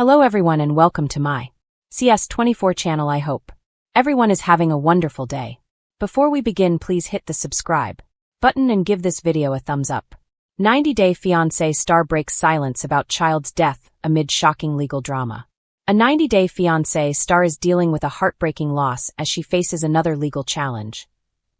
Hello everyone and welcome to my CS24 channel. I hope everyone is having a wonderful day. Before we begin, please hit the subscribe button and give this video a thumbs up. 90 Day Fiancé star breaks silence about child's death amid shocking legal drama. A 90 Day Fiancé star is dealing with a heartbreaking loss as she faces another legal challenge.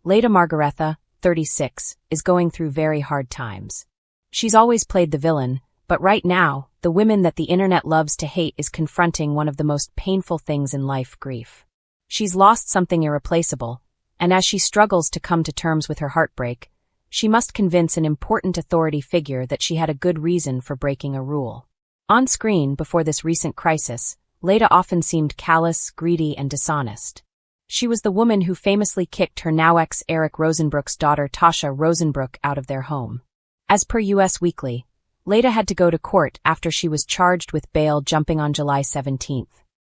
Leda Margaretha, 36, is going through very hard times. She's always played the villain, but right now, the woman that the internet loves to hate is confronting one of the most painful things in life: grief. She's lost something irreplaceable, and as she struggles to come to terms with her heartbreak, she must convince an important authority figure that she had a good reason for breaking a rule. On screen, before this recent crisis, Leda often seemed callous, greedy, and dishonest. She was the woman who famously kicked her now ex Eric Rosenbrook's daughter Tasha Rosenbrook out of their home. As per US Weekly, Leda had to go to court after she was charged with bail jumping on July 17.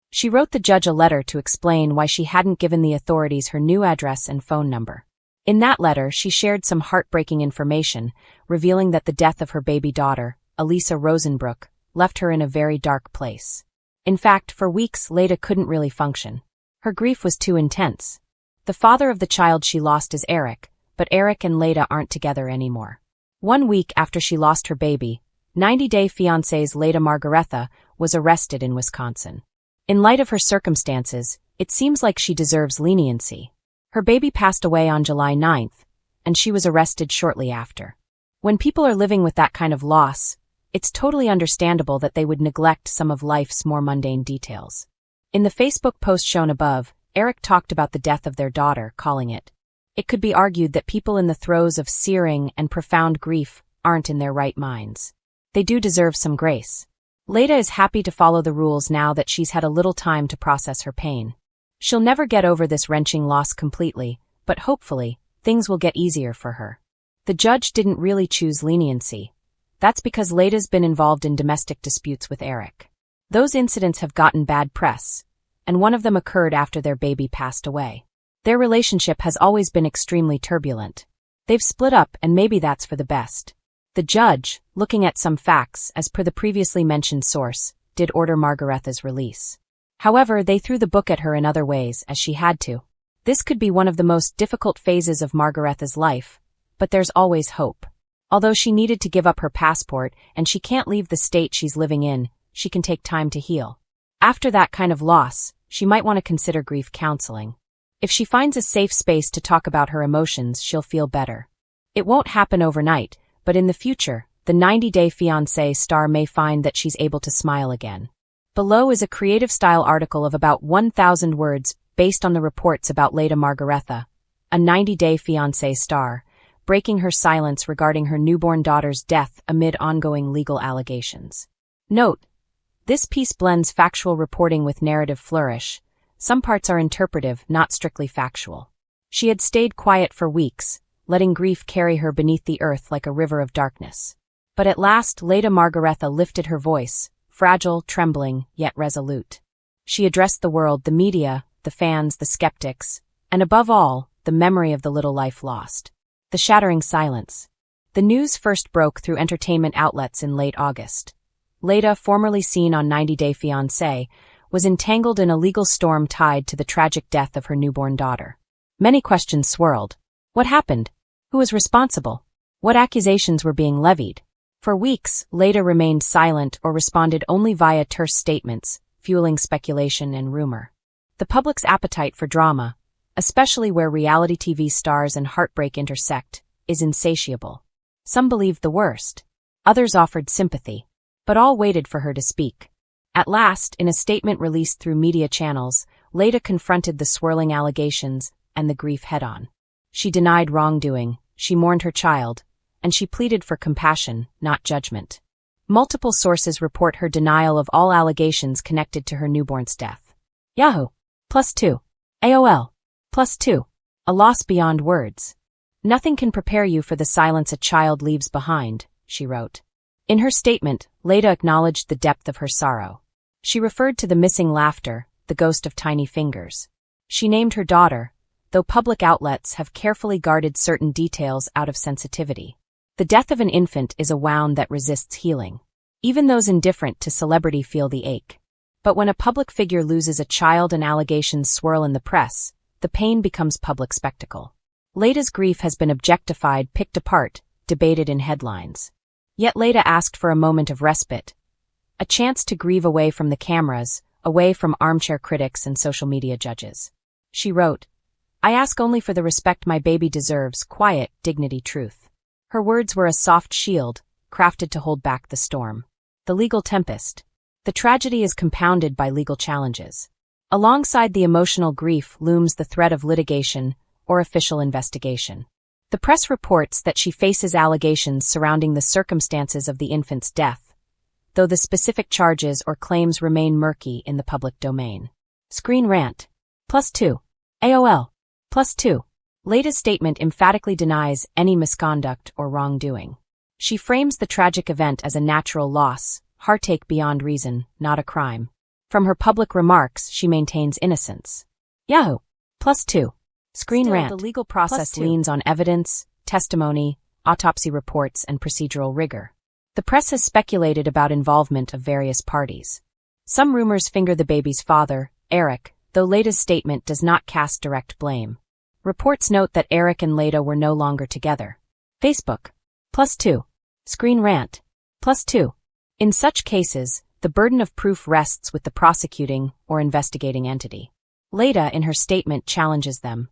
She wrote the judge a letter to explain why she hadn't given the authorities her new address and phone number. In that letter, she shared some heartbreaking information, revealing that the death of her baby daughter, Elisa Rosenbrook, left her in a very dark place. In fact, for weeks, Leda couldn't really function. Her grief was too intense. The father of the child she lost is Eric, but Eric and Leda aren't together anymore. 1 week after she lost her baby, 90 Day Fiancé's Leda Margaretha was arrested in Wisconsin. In light of her circumstances, it seems like she deserves leniency. Her baby passed away on July 9, and she was arrested shortly after. When people are living with that kind of loss, it's totally understandable that they would neglect some of life's more mundane details. In the Facebook post shown above, Eric talked about the death of their daughter, calling it, "It could be argued that people in the throes of searing and profound grief aren't in their right minds. They do deserve some grace." Leda is happy to follow the rules now that she's had a little time to process her pain. She'll never get over this wrenching loss completely, but hopefully, things will get easier for her. The judge didn't really choose leniency. That's because Leda's been involved in domestic disputes with Eric. Those incidents have gotten bad press, and one of them occurred after their baby passed away. Their relationship has always been extremely turbulent. They've split up, and maybe that's for the best. The judge, looking at some facts as per the previously mentioned source, did order Margaretha's release. However, they threw the book at her in other ways, as she had to. This could be one of the most difficult phases of Margaretha's life, but there's always hope. Although she needed to give up her passport and she can't leave the state she's living in, she can take time to heal. After that kind of loss, she might want to consider grief counseling. If she finds a safe space to talk about her emotions, she'll feel better. It won't happen overnight, but in the future, the 90 Day Fiancé star may find that she's able to smile again. Below is a creative style article of about 1,000 words based on the reports about Leda Margaretha, a 90 Day Fiancé star, breaking her silence regarding her newborn daughter's death amid ongoing legal allegations. Note: this piece blends factual reporting with narrative flourish. Some parts are interpretive, not strictly factual. She had stayed quiet for weeks, letting grief carry her beneath the earth like a river of darkness. But at last, Leda Margaretha lifted her voice, fragile, trembling, yet resolute. She addressed the world, the media, the fans, the skeptics, and above all, the memory of the little life lost. The shattering silence. The news first broke through entertainment outlets in late August. Leda, formerly seen on 90 Day Fiancé, was entangled in a legal storm tied to the tragic death of her newborn daughter. Many questions swirled. What happened? Who was responsible? What accusations were being levied? For weeks, Leda remained silent or responded only via terse statements, fueling speculation and rumor. The public's appetite for drama, especially where reality TV stars and heartbreak intersect, is insatiable. Some believed the worst. Others offered sympathy. But all waited for her to speak. At last, in a statement released through media channels, Leda confronted the swirling allegations and the grief head-on. She denied wrongdoing, she mourned her child, and she pleaded for compassion, not judgment. Multiple sources report her denial of all allegations connected to her newborn's death. Yahoo! +2. AOL. +2. A loss beyond words. "Nothing can prepare you for the silence a child leaves behind," she wrote. In her statement, Leda acknowledged the depth of her sorrow. She referred to the missing laughter, the ghost of tiny fingers. She named her daughter, though public outlets have carefully guarded certain details out of sensitivity. The death of an infant is a wound that resists healing. Even those indifferent to celebrity feel the ache. But when a public figure loses a child and allegations swirl in the press, the pain becomes public spectacle. Leida's grief has been objectified, picked apart, debated in headlines. Yet Leida asked for a moment of respite, a chance to grieve away from the cameras, away from armchair critics and social media judges. She wrote, "I ask only for the respect my baby deserves, quiet, dignity, truth." Her words were a soft shield, crafted to hold back the storm. The legal tempest. The tragedy is compounded by legal challenges. Alongside the emotional grief looms the threat of litigation or official investigation. The press reports that she faces allegations surrounding the circumstances of the infant's death, though the specific charges or claims remain murky in the public domain. Screen rant. +2. AOL. +2. Leida's statement emphatically denies any misconduct or wrongdoing. She frames the tragic event as a natural loss, heartache beyond reason, not a crime. From her public remarks, she maintains innocence. Yahoo! +2. Screen Still, rant. the legal process leans on evidence, testimony, autopsy reports, and procedural rigor. The press has speculated about involvement of various parties. Some rumors finger the baby's father, Eric, though Leida's statement does not cast direct blame. Reports note that Eric and Leida were no longer together. Facebook. +2. Screen rant. +2. In such cases, the burden of proof rests with the prosecuting or investigating entity. Leida, in her statement, challenges them.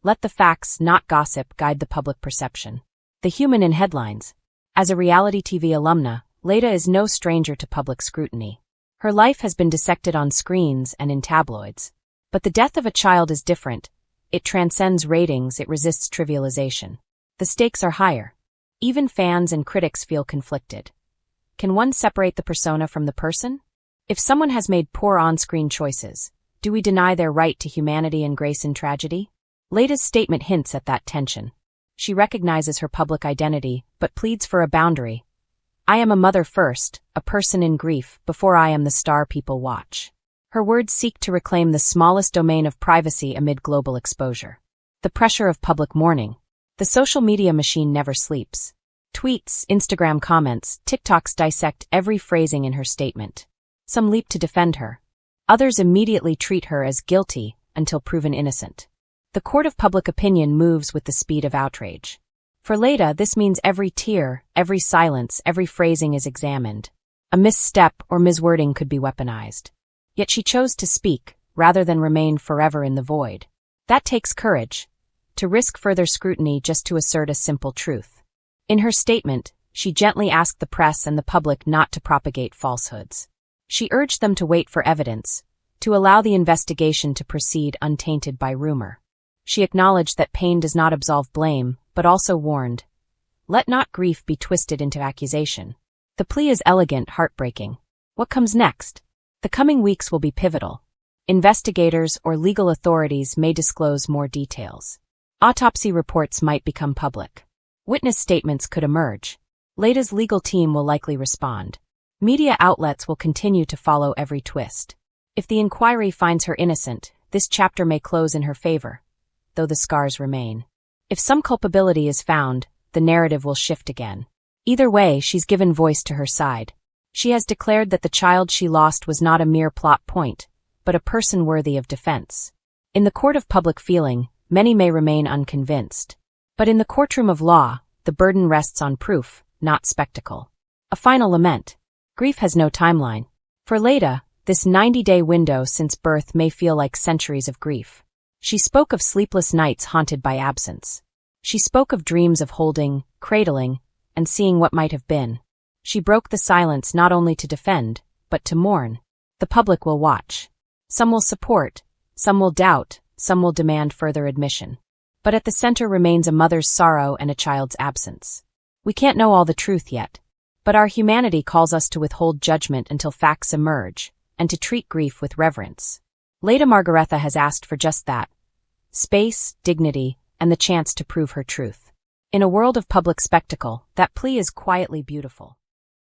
Let the facts, not gossip, guide the public perception. The human in headlines. As a reality TV alumna, Leida is no stranger to public scrutiny. Her life has been dissected on screens and in tabloids. But the death of a child is different. It transcends ratings, it resists trivialization. The stakes are higher. Even fans and critics feel conflicted. Can one separate the persona from the person? If someone has made poor on-screen choices, do we deny their right to humanity and grace in tragedy? Leida's statement hints at that tension. She recognizes her public identity, but pleads for a boundary. I am a mother first, a person in grief, before I am the star people watch. Her words seek to reclaim the smallest domain of privacy amid global exposure. The pressure of public mourning. The social media machine never sleeps. Tweets, Instagram comments, TikToks dissect every phrasing in her statement. Some leap to defend her. Others immediately treat her as guilty until proven innocent. The court of public opinion moves with the speed of outrage. For Leida, this means every tear, every silence, every phrasing is examined. A misstep or miswording could be weaponized. Yet she chose to speak, rather than remain forever in the void. That takes courage. To risk further scrutiny just to assert a simple truth. In her statement, she gently asked the press and the public not to propagate falsehoods. She urged them to wait for evidence, to allow the investigation to proceed untainted by rumor. She acknowledged that pain does not absolve blame, but also warned, let not grief be twisted into accusation. The plea is elegant, heartbreaking. What comes next? The coming weeks will be pivotal. Investigators or legal authorities may disclose more details. Autopsy reports might become public. Witness statements could emerge. Leida's legal team will likely respond. Media outlets will continue to follow every twist. If the inquiry finds her innocent, this chapter may close in her favor, though the scars remain. If some culpability is found, the narrative will shift again. Either way, she's given voice to her side. She has declared that the child she lost was not a mere plot point, but a person worthy of defense. In the court of public feeling, many may remain unconvinced. But in the courtroom of law, the burden rests on proof, not spectacle. A final lament. Grief has no timeline. For Leida, this 90-day window since birth may feel like centuries of grief. She spoke of sleepless nights haunted by absence. She spoke of dreams of holding, cradling, and seeing what might have been. She broke the silence not only to defend, but to mourn. The public will watch. Some will support, some will doubt, some will demand further admission. But at the center remains a mother's sorrow and a child's absence. We can't know all the truth yet, but our humanity calls us to withhold judgment until facts emerge, and to treat grief with reverence. Leida Margaretha has asked for just that. Space, dignity, and the chance to prove her truth. In a world of public spectacle, that plea is quietly beautiful.